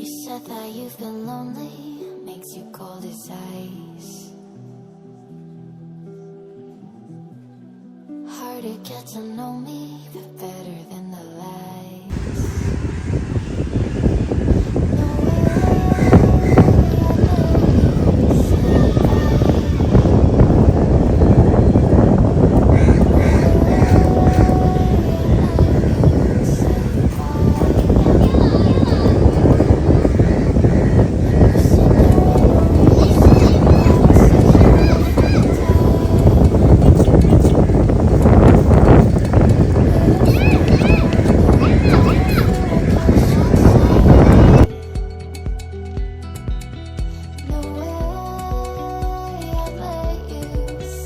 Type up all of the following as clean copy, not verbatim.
You said that you've been lonely, makes you cold as ice. Hard to get to know me, but better than the lies. No way I'd let you slip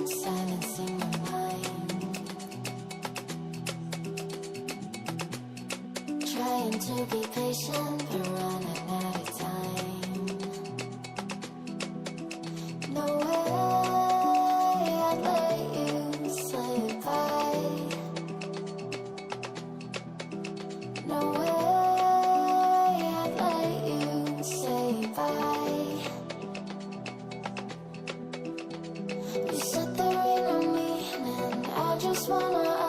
silencing my mind, trying to be patient but running out of time. No way I'd let you slip by. No way I'd let you say bye. You said there ain't no meaning, I just wanna